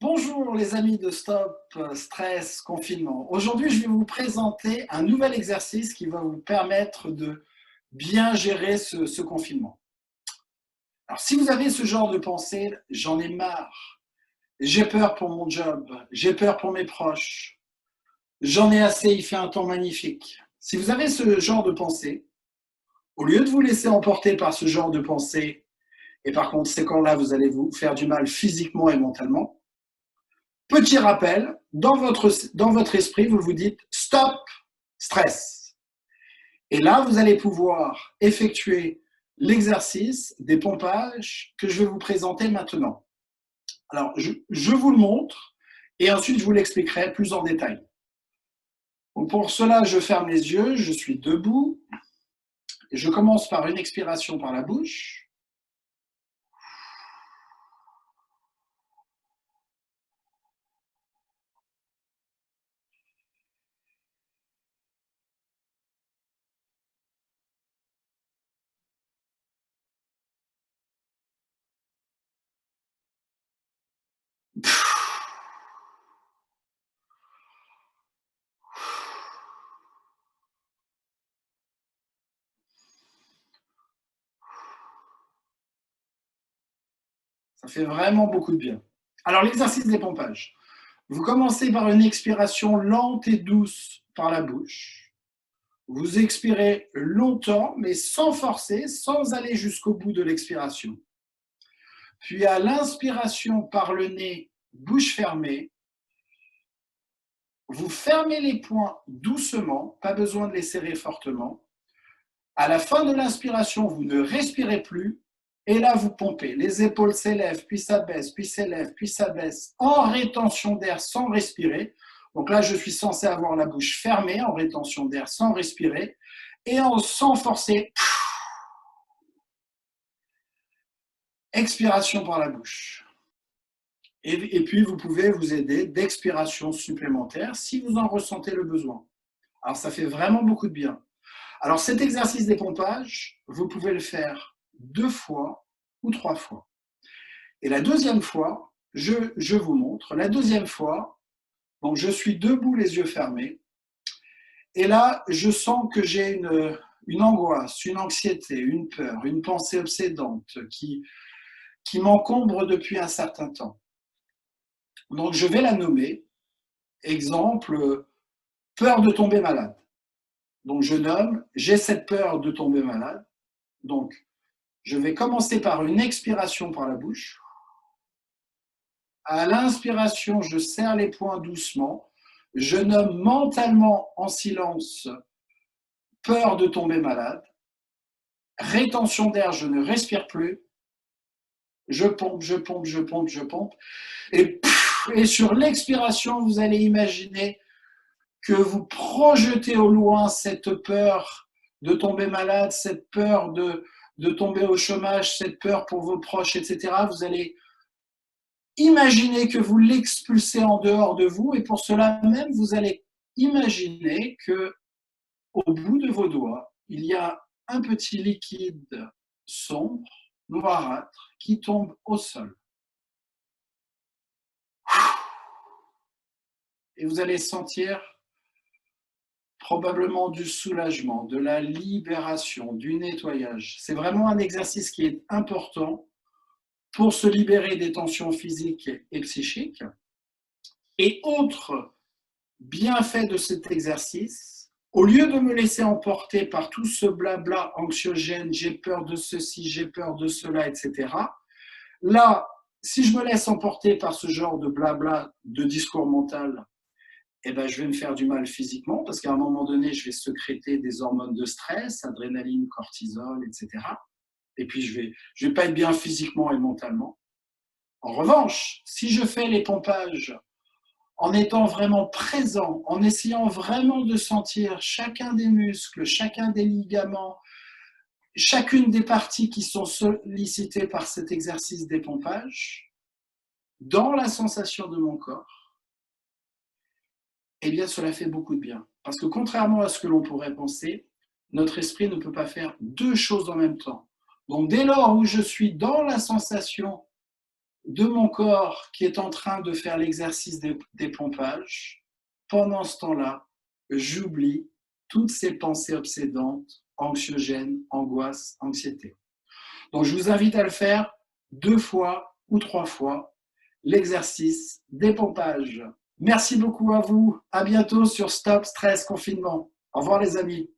Bonjour les amis de Stop Stress Confinement. Aujourd'hui, je vais vous présenter un nouvel exercice qui va vous permettre de bien gérer ce confinement. Alors, si vous avez ce genre de pensée, j'en ai marre, j'ai peur pour mon job, j'ai peur pour mes proches, j'en ai assez, il fait un temps magnifique. Si vous avez ce genre de pensée, au lieu de vous laisser emporter par ce genre de pensée, et par conséquent là, vous allez vous faire du mal physiquement et mentalement, petit rappel, dans votre esprit, vous vous dites « stop, stress ». Et là, vous allez pouvoir effectuer l'exercice des pompages que je vais vous présenter maintenant. Alors, je vous le montre et ensuite je vous l'expliquerai plus en détail. Donc pour cela, je ferme les yeux, je suis debout. Et je commence par une expiration par la bouche. Ça fait vraiment beaucoup de bien. Alors, l'exercice des pompages. Vous commencez par une expiration lente et douce par la bouche. Vous expirez longtemps, mais sans forcer, sans aller jusqu'au bout de l'expiration. Puis à l'inspiration par le nez, bouche fermée, vous fermez les poings doucement, pas besoin de les serrer fortement. À la fin de l'inspiration, vous ne respirez plus, et là vous pompez. Les épaules s'élèvent, puis s'abaissent, puis s'élèvent, puis s'abaissent, en rétention d'air sans respirer. Donc là, je suis censé avoir la bouche fermée, en rétention d'air sans respirer, et sans forcer. Expiration par la bouche. Et puis, vous pouvez vous aider d'expiration supplémentaire si vous en ressentez le besoin. Alors, ça fait vraiment beaucoup de bien. Alors, cet exercice des pompages, vous pouvez le faire 2 fois ou 3 fois. Et la deuxième fois, je vous montre. La deuxième fois, donc je suis debout, les yeux fermés. Et là, je sens que j'ai une angoisse, une anxiété, une peur, une pensée obsédante qui m'encombre depuis un certain temps. Donc, je vais la nommer. Exemple, peur de tomber malade. Donc, je nomme, j'ai cette peur de tomber malade. Donc, je vais commencer par une expiration par la bouche. À l'inspiration, je serre les poings doucement. Je nomme mentalement en silence peur de tomber malade. Rétention d'air, je ne respire plus. Je pompe, je pompe, je pompe, je pompe. Et sur l'expiration, vous allez imaginer que vous projetez au loin cette peur de tomber malade, cette peur de tomber au chômage, cette peur pour vos proches, etc. Vous allez imaginer que vous l'expulsez en dehors de vous et pour cela même, vous allez imaginer que au bout de vos doigts, il y a un petit liquide sombre, noirâtre, qui tombe au sol. Et vous allez sentir probablement du soulagement, de la libération, du nettoyage. C'est vraiment un exercice qui est important pour se libérer des tensions physiques et psychiques. Et autre bienfait de cet exercice, au lieu de me laisser emporter par tout ce blabla anxiogène, j'ai peur de ceci, j'ai peur de cela, etc. Là, si je me laisse emporter par ce genre de blabla de discours mental, eh ben, je vais me faire du mal physiquement parce qu'à un moment donné, je vais sécréter des hormones de stress, adrénaline, cortisol, etc. Et puis, je vais pas être bien physiquement et mentalement. En revanche, si je fais les pompages en étant vraiment présent, en essayant vraiment de sentir chacun des muscles, chacun des ligaments, chacune des parties qui sont sollicitées par cet exercice des pompages, dans la sensation de mon corps, eh bien, cela fait beaucoup de bien. Parce que contrairement à ce que l'on pourrait penser, notre esprit ne peut pas faire deux choses en même temps. Donc, dès lors où je suis dans la sensation de mon corps qui est en train de faire l'exercice des pompages. Pendant ce temps-là, j'oublie toutes ces pensées obsédantes, anxiogènes, angoisses, anxiété. Donc, je vous invite à le faire 2 fois ou 3 fois, l'exercice des pompages. Merci beaucoup à vous. À bientôt sur Stop Stress Confinement. Au revoir les amis.